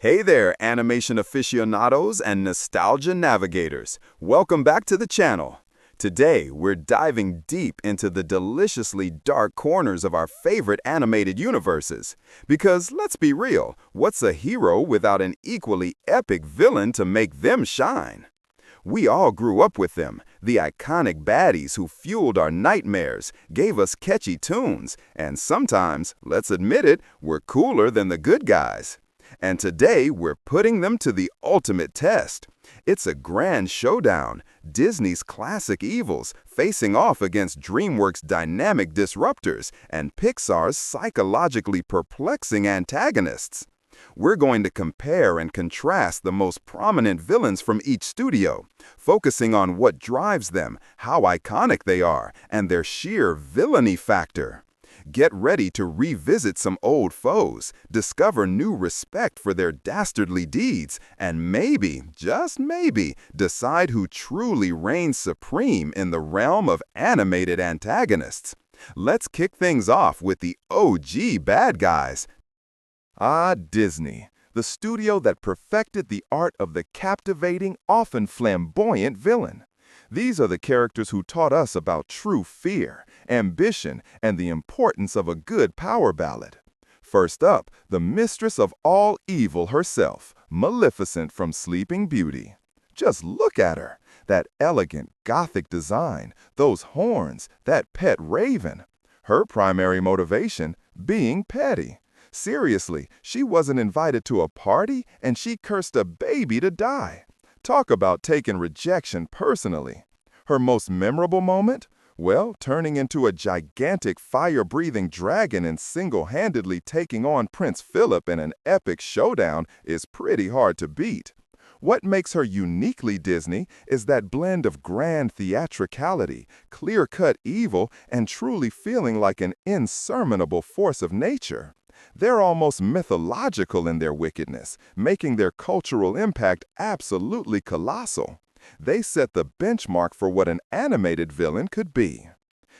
Hey there, animation aficionados and nostalgia navigators. Welcome back to the channel. Today, we're diving deep into the deliciously dark corners of our favorite animated universes. Because let's be real, what's a hero without an equally epic villain to make them shine? We all grew up with them, the iconic baddies who fueled our nightmares, gave us catchy tunes, and sometimes, let's admit it, were cooler than the good guys. And today, we're putting them to the ultimate test. It's a grand showdown, Disney's classic evils facing off against DreamWorks' dynamic disruptors and Pixar's psychologically perplexing antagonists. We're going to compare and contrast the most prominent villains from each studio, focusing on what drives them, how iconic they are, and their sheer villainy factor. Get ready to revisit some old foes, discover new respect for their dastardly deeds, and maybe, just maybe, decide who truly reigns supreme in the realm of animated antagonists. Let's kick things off with the OG bad guys. Disney, the studio that perfected the art of the captivating, often flamboyant villain. These are the characters who taught us about true fear, ambition, and the importance of a good power ballad. First up, the mistress of all evil herself, Maleficent from Sleeping Beauty. Just look at her, that elegant Gothic design, those horns, that pet raven. Her primary motivation, being petty. Seriously, she wasn't invited to a party and she cursed a baby to die. Talk about taking rejection personally. Her most memorable moment? Well, turning into a gigantic fire-breathing dragon and single-handedly taking on Prince Philip in an epic showdown is pretty hard to beat. What makes her uniquely Disney is that blend of grand theatricality, clear-cut evil, and truly feeling like an insurmountable force of nature. They're almost mythological in their wickedness, making their cultural impact absolutely colossal. They set the benchmark for what an animated villain could be.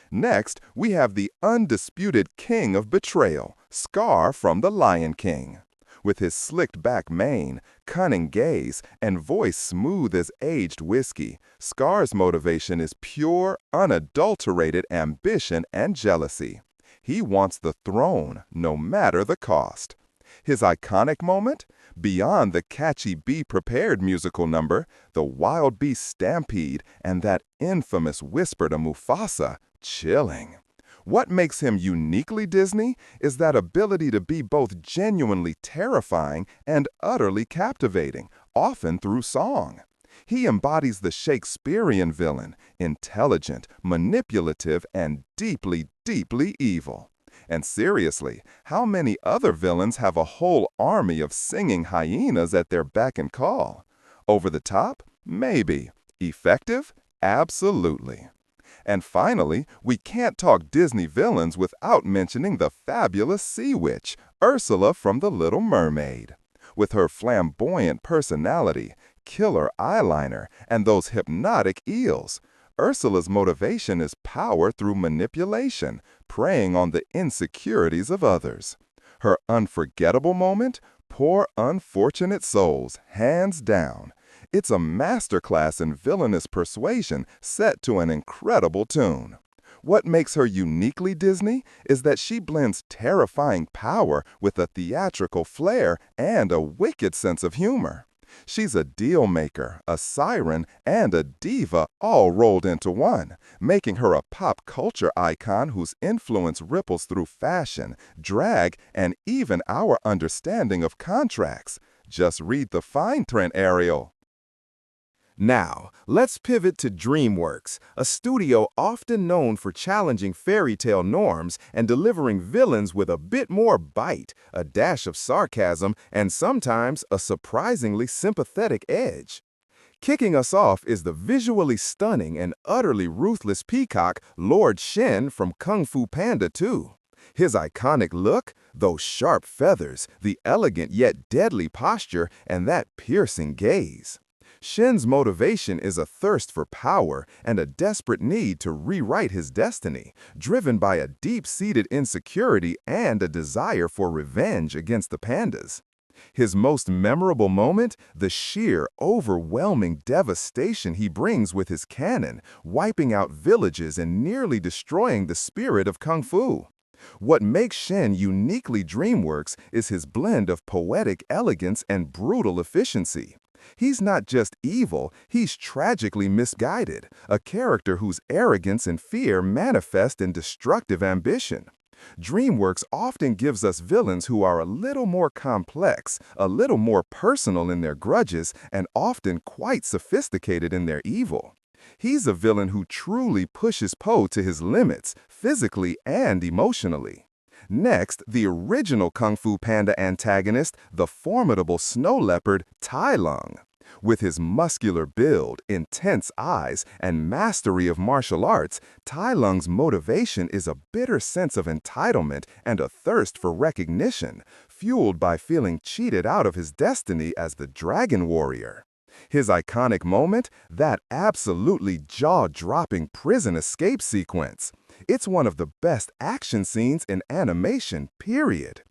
Next, we have the undisputed king of betrayal, Scar from The Lion King. With his slicked-back mane, cunning gaze, and voice smooth as aged whiskey, Scar's motivation is pure, unadulterated ambition and jealousy. He wants the throne, no matter the cost. His iconic moment? Beyond the catchy Be Prepared musical number, the Wild Beast Stampede, and that infamous whisper to Mufasa, chilling. What makes him uniquely Disney is that ability to be both genuinely terrifying and utterly captivating, often through song. He embodies the Shakespearean villain, intelligent, manipulative, and deeply, deeply evil. And seriously, how many other villains have a whole army of singing hyenas at their beck and call? Over the top? Maybe. Effective? Absolutely. And finally, we can't talk Disney villains without mentioning the fabulous sea witch, Ursula from The Little Mermaid. With her flamboyant personality, killer eyeliner, and those hypnotic eels, Ursula's motivation is power through manipulation, preying on the insecurities of others. Her unforgettable moment? Poor unfortunate souls, hands down. It's a masterclass in villainous persuasion set to an incredible tune. What makes her uniquely Disney is that she blends terrifying power with a theatrical flair and a wicked sense of humor. She's a deal maker, a siren, and a diva all rolled into one, making her a pop culture icon whose influence ripples through fashion, drag, and even our understanding of contracts. Just read the fine print, Ariel. Now, let's pivot to DreamWorks, a studio often known for challenging fairy tale norms and delivering villains with a bit more bite, a dash of sarcasm, and sometimes a surprisingly sympathetic edge. Kicking us off is the visually stunning and utterly ruthless peacock, Lord Shen from Kung Fu Panda 2. His iconic look, those sharp feathers, the elegant yet deadly posture, and that piercing gaze. Shen's motivation is a thirst for power and a desperate need to rewrite his destiny, driven by a deep-seated insecurity and a desire for revenge against the pandas. His most memorable moment? The sheer, overwhelming devastation he brings with his cannon, wiping out villages and nearly destroying the spirit of Kung Fu. What makes Shen uniquely DreamWorks is his blend of poetic elegance and brutal efficiency. He's not just evil, he's tragically misguided, a character whose arrogance and fear manifest in destructive ambition. DreamWorks often gives us villains who are a little more complex, a little more personal in their grudges, and often quite sophisticated in their evil. He's a villain who truly pushes Po to his limits, physically and emotionally. Next, the original Kung Fu Panda antagonist, the formidable snow leopard Tai Lung. With his muscular build, intense eyes, and mastery of martial arts, Tai Lung's motivation is a bitter sense of entitlement and a thirst for recognition, fueled by feeling cheated out of his destiny as the Dragon Warrior. His iconic moment? That absolutely jaw-dropping prison escape sequence. It's one of the best action scenes in animation, period.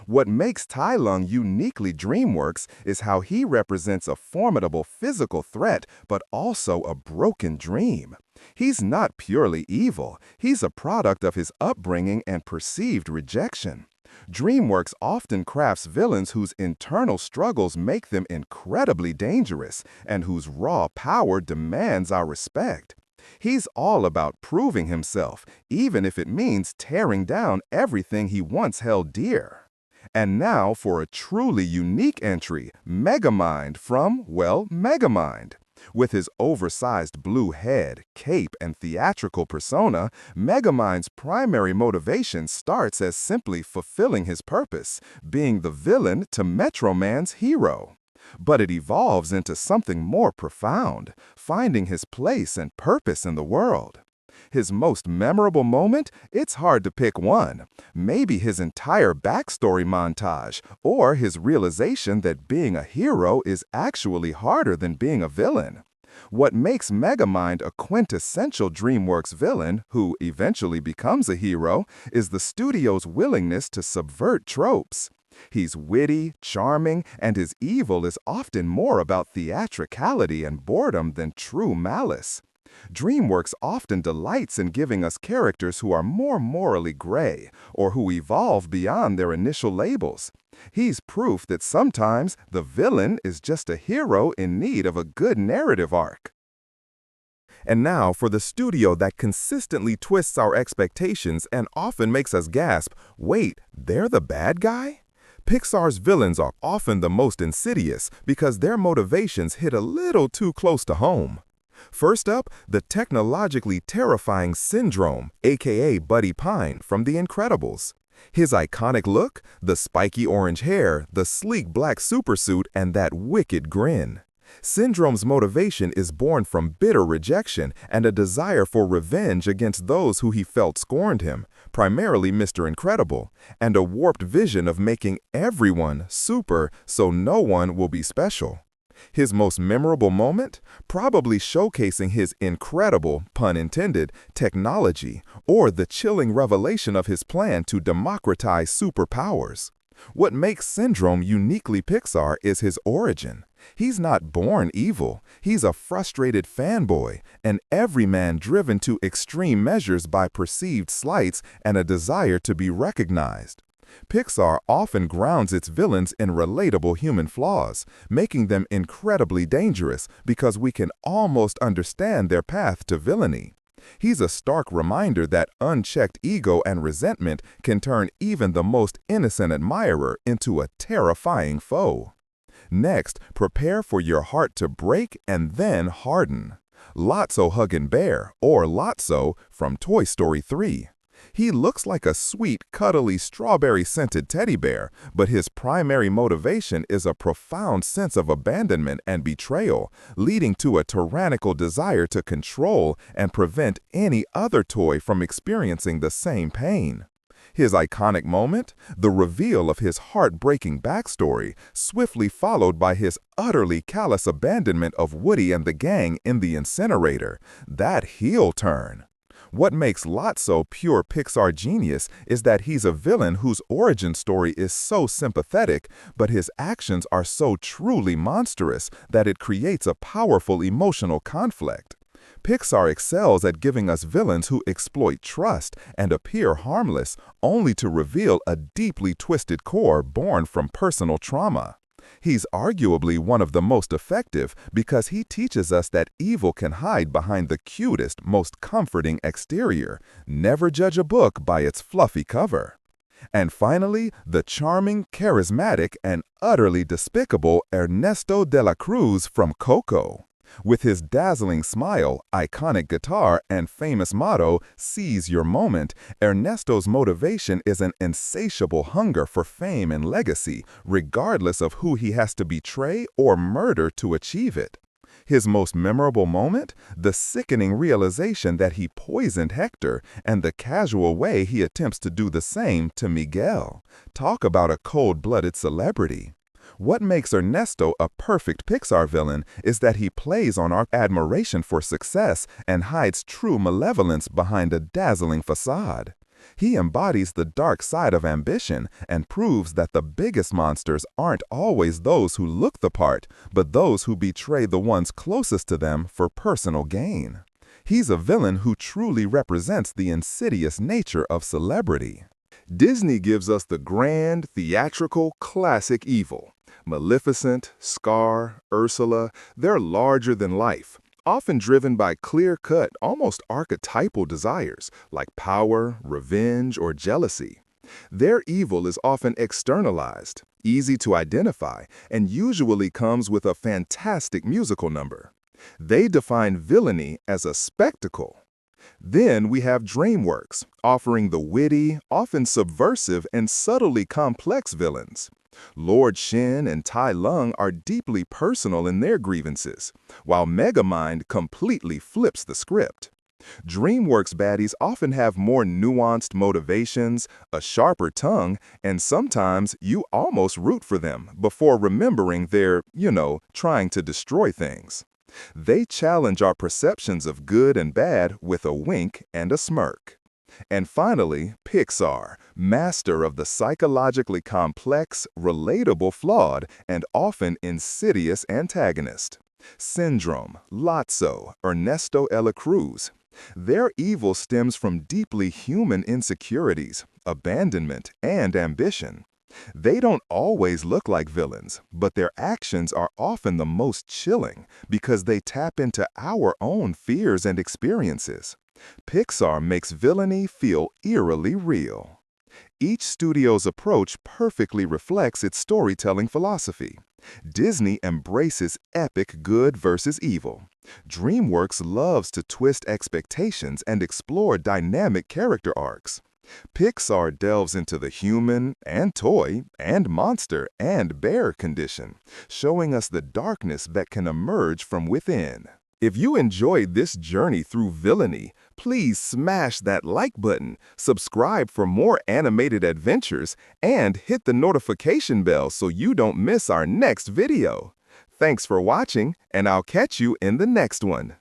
What makes Tai Lung uniquely DreamWorks is how he represents a formidable physical threat, but also a broken dream. He's not purely evil, he's a product of his upbringing and perceived rejection. DreamWorks often crafts villains whose internal struggles make them incredibly dangerous and whose raw power demands our respect. He's all about proving himself, even if it means tearing down everything he once held dear. And now for a truly unique entry, Megamind from, well, Megamind. With his oversized blue head, cape, and theatrical persona, Megamind's primary motivation starts as simply fulfilling his purpose, being the villain to Metro Man's hero. But it evolves into something more profound, finding his place and purpose in the world. His most memorable moment? It's hard to pick one. Maybe his entire backstory montage, or his realization that being a hero is actually harder than being a villain. What makes Megamind a quintessential DreamWorks villain, who eventually becomes a hero, is the studio's willingness to subvert tropes. He's witty, charming, and his evil is often more about theatricality and boredom than true malice. DreamWorks often delights in giving us characters who are more morally gray, or who evolve beyond their initial labels. He's proof that sometimes the villain is just a hero in need of a good narrative arc. And now for the studio that consistently twists our expectations and often makes us gasp, wait, they're the bad guy? Pixar's villains are often the most insidious because their motivations hit a little too close to home. First up, the technologically terrifying Syndrome, aka Buddy Pine from The Incredibles. His iconic look, the spiky orange hair, the sleek black supersuit, and that wicked grin. Syndrome's motivation is born from bitter rejection and a desire for revenge against those who he felt scorned him, primarily Mr. Incredible, and a warped vision of making everyone super so no one will be special. His most memorable moment? Probably showcasing his incredible, pun intended, technology, or the chilling revelation of his plan to democratize superpowers. What makes Syndrome uniquely Pixar is his origin. He's not born evil, he's a frustrated fanboy, an everyman driven to extreme measures by perceived slights and a desire to be recognized. Pixar often grounds its villains in relatable human flaws, making them incredibly dangerous because we can almost understand their path to villainy. He's a stark reminder that unchecked ego and resentment can turn even the most innocent admirer into a terrifying foe. Next, prepare for your heart to break and then harden. Lotso Huggin' Bear, or Lotso, from Toy Story 3. He looks like a sweet, cuddly, strawberry-scented teddy bear, but his primary motivation is a profound sense of abandonment and betrayal, leading to a tyrannical desire to control and prevent any other toy from experiencing the same pain. His iconic moment? The reveal of his heartbreaking backstory, swiftly followed by his utterly callous abandonment of Woody and the gang in the incinerator. That heel turn. What makes Lotso pure Pixar genius is that he's a villain whose origin story is so sympathetic, but his actions are so truly monstrous that it creates a powerful emotional conflict. Pixar excels at giving us villains who exploit trust and appear harmless, only to reveal a deeply twisted core born from personal trauma. He's arguably one of the most effective because he teaches us that evil can hide behind the cutest, most comforting exterior. Never judge a book by its fluffy cover. And finally, the charming, charismatic, and utterly despicable Ernesto de la Cruz from Coco. With his dazzling smile, iconic guitar, and famous motto, "Seize your moment," Ernesto's motivation is an insatiable hunger for fame and legacy, regardless of who he has to betray or murder to achieve it. His most memorable moment? The sickening realization that he poisoned Hector and the casual way he attempts to do the same to Miguel. Talk about a cold-blooded celebrity. What makes Ernesto a perfect Pixar villain is that he plays on our admiration for success and hides true malevolence behind a dazzling facade. He embodies the dark side of ambition and proves that the biggest monsters aren't always those who look the part, but those who betray the ones closest to them for personal gain. He's a villain who truly represents the insidious nature of celebrity. Disney gives us the grand, theatrical, classic evil. Maleficent, Scar, Ursula, they're larger than life, often driven by clear-cut, almost archetypal desires like power, revenge, or jealousy. Their evil is often externalized, easy to identify, and usually comes with a fantastic musical number. They define villainy as a spectacle. Then we have DreamWorks, offering the witty, often subversive, and subtly complex villains. Lord Shen and Tai Lung are deeply personal in their grievances, while Megamind completely flips the script. DreamWorks baddies often have more nuanced motivations, a sharper tongue, and sometimes you almost root for them before remembering they're, trying to destroy things. They challenge our perceptions of good and bad with a wink and a smirk. And finally, Pixar, master of the psychologically complex, relatable, flawed, and often insidious antagonist. Syndrome, Lotso, Ernesto de la Cruz. Their evil stems from deeply human insecurities, abandonment, and ambition. They don't always look like villains, but their actions are often the most chilling because they tap into our own fears and experiences. Pixar makes villainy feel eerily real. Each studio's approach perfectly reflects its storytelling philosophy. Disney embraces epic good versus evil. DreamWorks loves to twist expectations and explore dynamic character arcs. Pixar delves into the human and toy and monster and bear condition, showing us the darkness that can emerge from within. If you enjoyed this journey through villainy, please smash that like button, subscribe for more animated adventures, and hit the notification bell so you don't miss our next video. Thanks for watching, and I'll catch you in the next one.